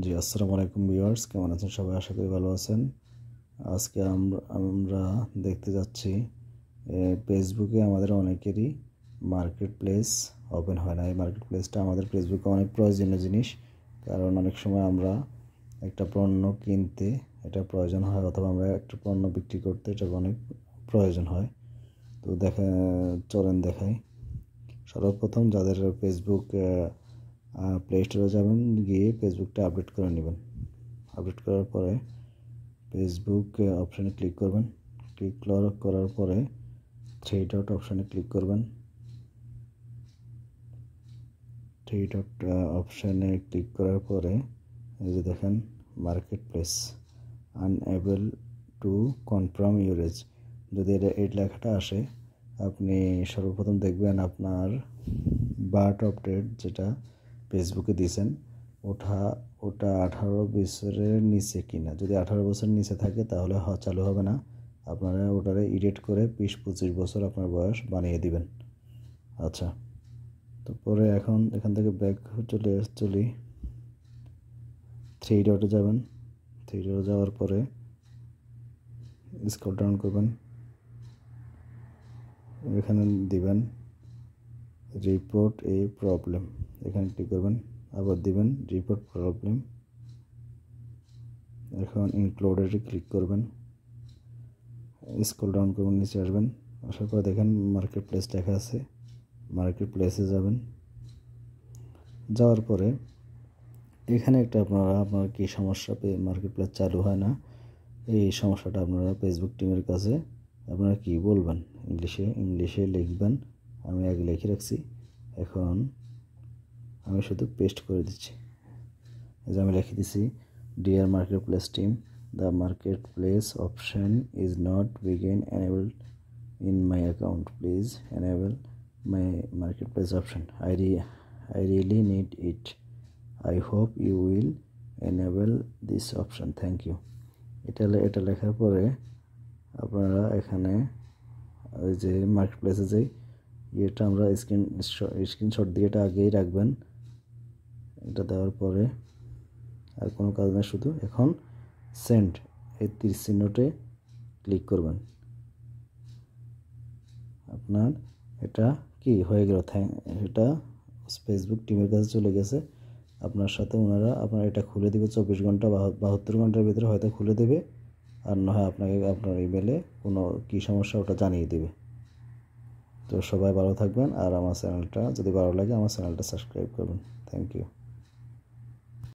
জি আসসালামু আলাইকুম ভিউয়ার্স, কেমন আছেন সবাই? আশা করি ভালো আছেন। আজকে আমরা দেখতে যাচ্ছি ফেসবুকে আমাদের অনেকেরই মার্কেট প্লেস ওপেন হয় না। এই মার্কেট প্লেসটা আমাদের ফেসবুকে অনেক প্রয়োজনীয় জিনিস, কারণ অনেক সময় আমরা একটা পণ্য কিনতে এটা প্রয়োজন হয়, অথবা আমরা একটা পণ্য বিক্রি করতে এটা অনেক প্রয়োজন হয়। তো চলেন দেখাই। সর্বপ্রথম যাদের ফেসবুক প্লে স্টোরে যাবেন, গিয়ে ফেসবুকটা আপডেট করে নেবেন। আপডেট করার পরে ফেসবুক অপশানে ক্লিক করবেন। ক্লিক করার পরে থ্রি ডট অপশানে ক্লিক করবেন। থ্রি ডট অপশানে ক্লিক করার পরে এই যে দেখেন market place unable to confirm your age. যদি এই লেখাটা আসে, আপনি সর্বপ্রথম দেখবেন আপনার বার্থ অফ ডেট যেটা ফেসবুকে দিয়েছেন ওটা 18 বছরের নিচে কিনা। যদি 18 বছরের নিচে থাকে তাহলে চালু হবে না। আপনারা ওটারে এডিট করে 20-25 বছর আপনার বয়স বানিয়ে দিবেন। আচ্ছা, তারপরে এখন এখান থেকে ব্যাক চলি। থ্রি ডটে যাবেন। থ্রি ডটে যাওয়ার পরে স্ক্রল ডাউন করবেন, এখানে দিবেন রিপোর্ট এ প্রবলেম, এখানে ক্লিক করবেন, আবার দিবেন রিপোর্ট প্রবলেম। এখন ইনক্লুডেডে ক্লিক করবেন, স্ক্রল ডাউন করবেন, নিচে আসবেন। আসার পর দেখেন মার্কেট প্লেস লেখা আছে, মার্কেট প্লেসে যাবেন। যাওয়ার পরে এখানে একটা আপনার কি সমস্যা, মার্কেট প্লেস চালু হয় না, এই সমস্যাটা আপনারা ফেসবুক টিমের কাছে আপনারা কি বলবেন, ইংলিশে লিখবেন। আমি আগে লিখে রাখছি, এখন আমি শুধু পেস্ট করে দিচ্ছি। এই যে আমি লিখে দিচ্ছি, dear marketplace team, the marketplace option is not begin enabled in my account. Please enable my marketplace option. I really need it. I hope you will enable this option. Thank you. এটা লেখার পরে আপনারা এখানে ওই যে মার্কেটপ্লেসে যে এটা আমরা স্ক্রিনশট দিয়ে এটা আগেই রাখবেন। এটা দেওয়ার পরে আর কোনো কাজ নেই, শুধু এখন সেন্ড এই 30 চিহ্নতে ক্লিক করবেন। আপনার এটা কি হয়ে গেল, এটা ফেসবুক টিমের কাছে চলে গেছে। আপনার সাথে আপনার এটা খুলে দেবে 24 ঘন্টা বা 72 ঘন্টার ভিতরে হয়তো খুলে দেবে, আর না হয় আপনাকে আপনার ইমেলে কোনো কী সমস্যা ওটা জানিয়ে দেবে। তো সবাই ভালো থাকবেন, আর আমার চ্যানেলটা যদি ভালো লাগে আমার চ্যানেলটা সাবস্ক্রাইব করবেন। Thank you.